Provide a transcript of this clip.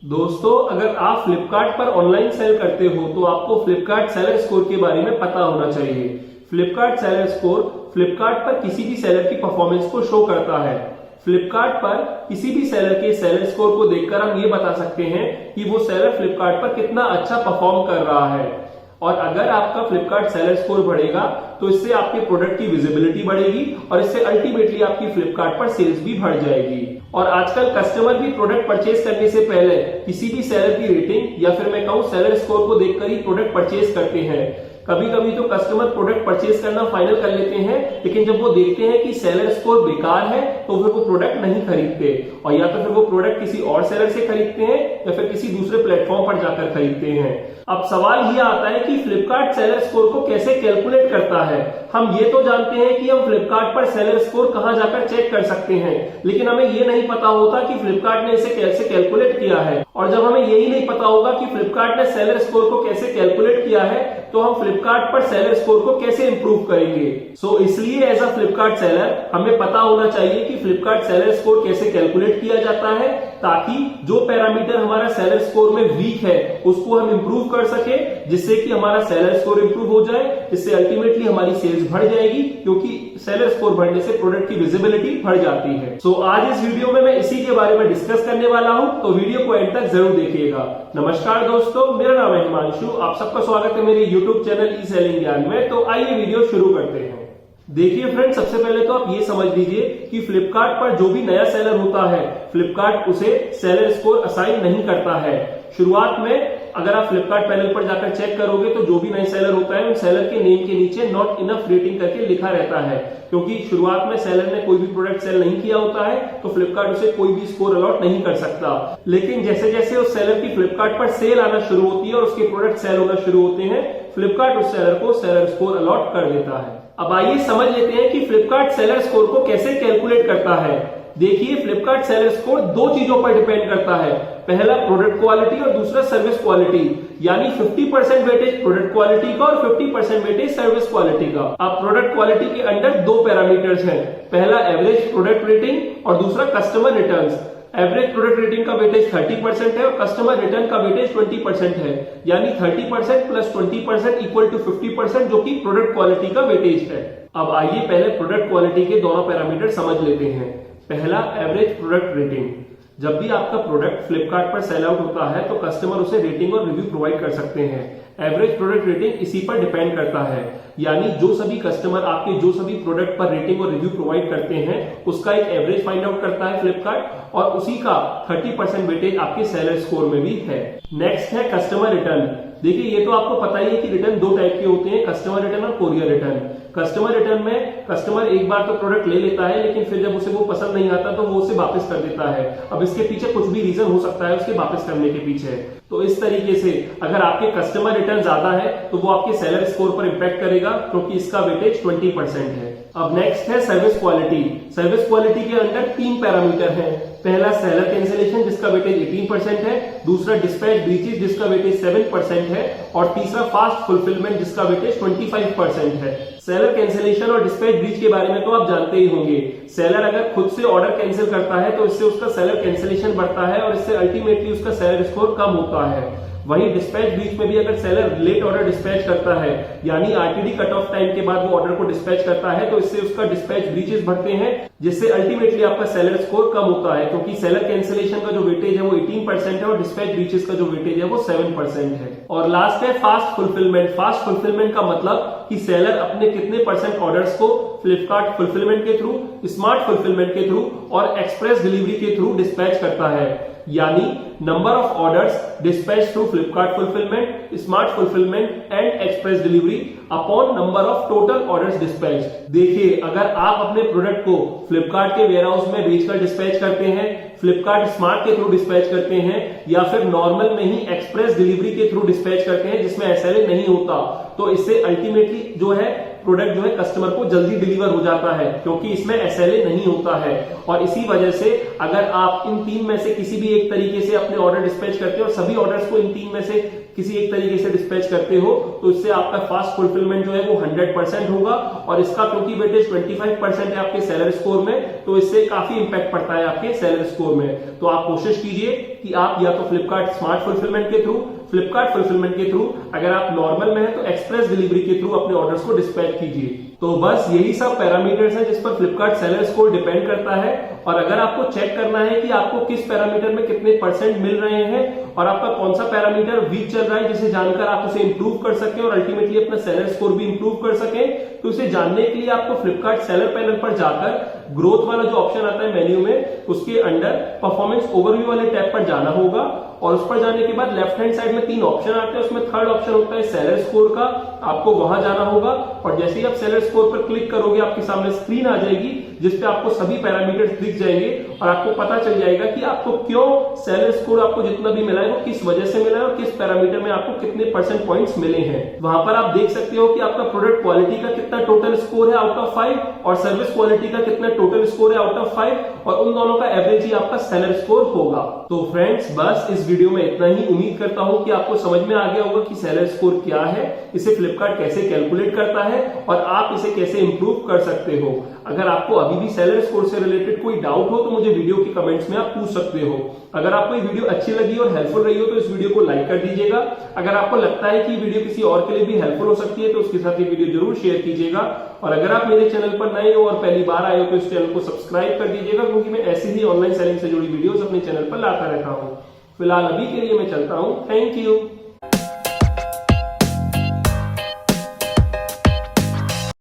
दोस्तों, अगर आप फ्लिपकार्ट पर ऑनलाइन सेल करते हो तो आपको फ्लिपकार्ट सेलर स्कोर के बारे में पता होना चाहिए। फ्लिपकार्ट सेलर स्कोर फ्लिपकार्ट पर किसी भी सेलर की परफॉर्मेंस को शो करता है। फ्लिपकार्ट पर किसी भी सेलर के सेलर स्कोर को देखकर हम ये बता सकते हैं कि वो सेलर फ्लिपकार्ट पर कितना अच्छा परफॉर्म कर रहा है। और अगर आपका फ्लिपकार्ट सेलर स्कोर बढ़ेगा तो इससे आपके प्रोडक्ट की विजिबिलिटी बढ़ेगी और इससे अल्टीमेटली आपकी फ्लिपकार्ट पर सेल्स भी बढ़ जाएगी। और आजकल कस्टमर भी प्रोडक्ट परचेज करने से पहले किसी भी सेलर की रेटिंग या फिर मैं कहूं सेलर स्कोर को देखकर ही प्रोडक्ट परचेज करते हैं। कभी कभी तो कस्टमर प्रोडक्ट परचेज करना फाइनल कर लेते हैं, लेकिन जब वो देखते हैं कि सेलर स्कोर बेकार है तो फिर वो प्रोडक्ट नहीं खरीदते और या तो फिर वो प्रोडक्ट किसी और सेलर से खरीदते हैं या फिर किसी दूसरे प्लेटफॉर्म पर जाकर खरीदते हैं। अब सवाल ये आता है कि फ्लिपकार्ट सेलर स्कोर को कैसे कैलकुलेट करता है। हम ये तो जानते हैं कि हम फ्लिपकार्ट पर सेलर स्कोर कहां जाकर चेक कर सकते हैं, लेकिन हमें ये नहीं पता होता कि फ्लिपकार्ट ने इसे कैसे कैलकुलेट किया है। और जब हमें यही नहीं पता होगा कि फ्लिपकार्ट ने सेलर स्कोर को कैसे कैलकुलेट किया है तो हम फ्लिपकार्ट पर सेलर स्कोर को कैसे इंप्रूव करेंगे। इसलिए एज अ फ्लिपकार्ट सेलर हमें पता होना चाहिए कि फ्लिपकार्ट सेलर स्कोर कैसे कैलकुलेट किया जाता है, ताकि जो पैरामीटर हमारा सेलर स्कोर में वीक है उसको हम इंप्रूव कर सके, जिससे कि हमारा सेलर स्कोर इंप्रूव हो जाए। इससे अल्टीमेटली हमारी सेल्स बढ़ जाएगी, क्योंकि सेलर स्कोर बढ़ने से प्रोडक्ट की विजिबिलिटी बढ़ जाती है। आज इस वीडियो में मैं इसी के बारे में डिस्कस करने वाला हूं, तो वीडियो को एंड तक जरूर देखिएगा। नमस्कार दोस्तों, मेरा नाम है हिमांशु। आप सबका स्वागत है मेरे यूट्यूब चैनल ई सेलिंग ज्ञान में। तो आइए वीडियो शुरू करते हैं। देखिए फ्रेंड्स, सबसे पहले तो आप ये समझ लीजिए कि फ्लिपकार्ट पर जो भी नया सेलर होता है फ्लिपकार्ट उसे सेलर स्कोर असाइन नहीं करता है। शुरुआत में अगर आप फ्लिपकार्ट पैनल पर जाकर चेक करोगे तो जो भी नए सेलर होता है उन सेलर के नेम के नीचे नॉट इनफ रेटिंग करके लिखा रहता है, क्योंकि शुरुआत में सेलर ने कोई भी प्रोडक्ट सेल नहीं किया होता है तो फ्लिपकार्ट उसे कोई भी स्कोर अलॉट नहीं कर सकता। लेकिन जैसे जैसे उस सेलर की फ्लिपकार्ट पर सेल आना शुरू होती है और उसके प्रोडक्ट सेल होना शुरू होते हैं, फ्लिपकार्ट उस सेलर को सेलर स्कोर अलॉट कर देता है। अब आइए समझ लेते हैं कि फ्लिपकार्ट सेलर स्कोर को कैसे कैलकुलेट करता है। देखिए, फ्लिपकार्ट सेलर स्कोर दो चीजों पर डिपेंड करता है। पहला प्रोडक्ट क्वालिटी और दूसरा सर्विस क्वालिटी, यानी 50% वेटेज प्रोडक्ट क्वालिटी का और 50% वेटेज सर्विस क्वालिटी का। अब प्रोडक्ट क्वालिटी के अंदर दो पैरामीटर्स हैं, पहला एवरेज प्रोडक्ट रेटिंग और दूसरा customer returns. Average product rating का वेटेज 30% है और कस्टमर रिटर्न का वेटेज 20% है, यानी 30% प्लस 20% इक्वल टू 50%, जो कि प्रोडक्ट क्वालिटी का वेटेज है। अब आइए पहले प्रोडक्ट क्वालिटी के दोनों पैरामीटर समझ लेते हैं। पहला एवरेज प्रोडक्ट रेटिंग। जब भी आपका प्रोडक्ट फ्लिपकार्ट पर सेल आउट होता है तो कस्टमर उसे रेटिंग और रिव्यू प्रोवाइड कर सकते हैं। एवरेज प्रोडक्ट रेटिंग इसी पर डिपेंड करता है, यानी जो सभी कस्टमर आपके जो सभी प्रोडक्ट पर रेटिंग और रिव्यू प्रोवाइड करते हैं उसका एक एवरेज फाइंड आउट करता है फ्लिपकार्ट, और उसी का 30% वेटेज आपके सेलर स्कोर में भी है। नेक्स्ट है कस्टमर रिटर्न। देखिए, ये तो आपको पता ही है कि रिटर्न दो टाइप के होते हैं, कस्टमर रिटर्न और कोरियर रिटर्न। कस्टमर रिटर्न में कस्टमर एक बार तो प्रोडक्ट ले लेता है, लेकिन फिर जब उसे वो पसंद नहीं आता तो वो उसे वापस कर देता है। अब इसके पीछे कुछ भी रीजन हो सकता है उसके वापस करने के पीछे। तो इस तरीके से अगर आपके कस्टमर रिटर्न ज्यादा है तो वो आपके सेलर स्कोर पर इंपैक्ट करेगा, क्योंकि इसका वेटेज 20% है। अब नेक्स्ट है सर्विस क्वालिटी। सर्विस क्वालिटी के अंदर तीन पैरामीटर हैं। पहला सेलर कैंसिलेशन जिसका वेटेज 18% है, दूसरा डिस्पैच ब्रीचेस जिसका वेटेज 7% है और तीसरा फास्ट फुलफिलमेंट जिसका वेटेज 25% है। सेलर कैंसिलेशन और डिस्पैच ब्रीच के बारे में तो आप जानते ही होंगे। सेलर अगर खुद से ऑर्डर कैंसिल करता है तो इससे उसका सेलर कैंसिलेशन बढ़ता है और इससे अल्टीमेटली उसका सेलर स्कोर कम होता है। वहीं डिस्पैच ब्रीच में भी अगर सेलर लेट ऑर्डर डिस्पैच करता है, यानी आरटीडी कट ऑफ टाइम के बाद वो ऑर्डर को डिस्पैच करता है, तो इससे उसका डिस्पैच ब्रीचेस बढ़ते हैं, जिससे अल्टीमेटली आपका सेलर स्कोर कम होता है, क्योंकि सेलर कैंसिलेशन का जो वेटेज है वो 18% है और डिस्पैच ब्रीचेस का जो वेटेज है वो 7% है। और लास्ट है फास्ट फुलफिलमेंट। फास्ट फुलफिलमेंट का मतलब कि सेलर अपने कितने % ऑर्डर्स को फ्लिपकार्ट फुलफिलमेंट के थ्रू, स्मार्ट फुलफिलमेंट के थ्रू और एक्सप्रेस डिलीवरी के थ्रू डिस्पैच करता है, यानी number of orders dispatch through Flipkart fulfilment, smart fulfilment and express delivery upon number of total orders dispatch. देखिए, अगर आप अपने प्रोडक्ट को फ्लिपकार्ट के वेयरहाउस में भेजकर डिस्पैच करते हैं, फ्लिपकार्ट स्मार्ट के थ्रू डिस्पैच करते हैं, या फिर नॉर्मल में ही एक्सप्रेस डिलीवरी के थ्रू डिस्पैच करते हैं जिसमें एसएलए नहीं होता, तो इससे अल्टीमेटली जो है प्रोडक्ट जो है कस्टमर को जल्दी डिलीवर हो जाता है, क्योंकि इसमें SLA नहीं होता है। और इसी वजह से अगर आप इन 3 में से किसी भी एक तरीके से अपने ऑर्डर डिस्पैच करते हो और सभी ऑर्डर्स को इन 3 में से किसी एक तरीके से डिस्पैच करते हो, तो इससे आपका फास्ट फुलफिलमेंट जो है वो 100% होगा। और इसका क्योंकि वेटेज 25% है आपके सेलर स्कोर में, तो इससे काफी इंपैक्ट पड़ता है आपके सेलर स्कोर में। तो आप कोशिश कीजिए कि आप या तो फ्लिपकार्ट स्मार्ट फुलफिलमेंट के थ्रू, फ्लिपकार्ट फुलफिलमेंट के थ्रू, अगर आप नॉर्मल में है तो एक्सप्रेस डिलीवरी के थ्रू अपने ऑर्डर्स को डिस्पैच कीजिए। तो बस यही सब पैरामीटर्स हैं जिस पर फ्लिपकार्ट सेलर स्कोर डिपेंड करता है। और अगर आपको चेक करना है कि आपको किस पैरामीटर में कितने % मिल रहे हैं और आपका कौन सा पैरामीटर वीक चल रहा है, जिसे जानकर आप उसे इंप्रूव कर सकें और अल्टीमेटली अपना सेलर स्कोर भी इंप्रूव कर सकें, तो इसे जानने के लिए आपको फ्लिपकार्ट सेलर पैनल पर जाकर ग्रोथ वाला जो ऑप्शन आता है मेन्यू में, उसके अंडर परफॉर्मेंस ओवरव्यू वाले टैब पर जाना होगा। और उस पर जाने के बाद लेफ्ट हैंड साइड में 3 ऑप्शन आते हैं, उसमें थर्ड ऑप्शन होता है सेलर स्कोर का, आपको वहां जाना होगा। और जैसे ही आप सेलर स्कोर पर क्लिक करोगे आपके सामने स्क्रीन आ जाएगी जिसपे आपको सभी पैरामीटर्स दिख जाएंगे और आपको पता चल जाएगा कि आपको क्यों सेलर स्कोर आपको जितना भी मिला है वो किस वजह से मिला है और किस पैरामीटर में आपको कितने % पॉइंट्स मिले हैं। वहां पर आप देख सकते हो कि आपका प्रोडक्ट क्वालिटी का कितना टोटल स्कोर है आउट ऑफ 5 और सर्विस क्वालिटी का कितना टोटल स्कोर है आउट ऑफ 5, और उन दोनों का एवरेज ही आपका सेलर स्कोर होगा। तो फ्रेंड्स बस इस वीडियो में इतना ही। उम्मीद करता हूं कि आपको समझ में आ गया होगा कि सेलर स्कोर क्या है, इसे फ्लिपकार्ट कैसे कैलकुलेट करता है और आप इसे कैसे इंप्रूव कर सकते हो। अगर आपको अभी भी सेलर स्कोर से रिलेटेड कोई डाउट हो तो मुझे वीडियो के कमेंट्स में आप पूछ सकते हो। अगर आपको ये वीडियो अच्छी लगी और हेल्पफुल रही हो तो इस वीडियो को लाइक कर दीजिएगा। अगर आपको लगता है कि वीडियो किसी और के लिए भी हेल्पफुल हो सकती है तो उसके साथ ये वीडियो जरूर शेयर कीजिएगा। और अगर आप मेरे चैनल पर नए हो और पहली बार आए हो तो इस चैनल को सब्सक्राइब कर दीजिएगा, क्योंकि मैं ऐसे ही ऑनलाइन सेलिंग से जुड़ी वीडियोस अपने चैनल पर लाता रहता हूँ। फिलहाल अभी के लिए मैं चलता हूँ। Thank you.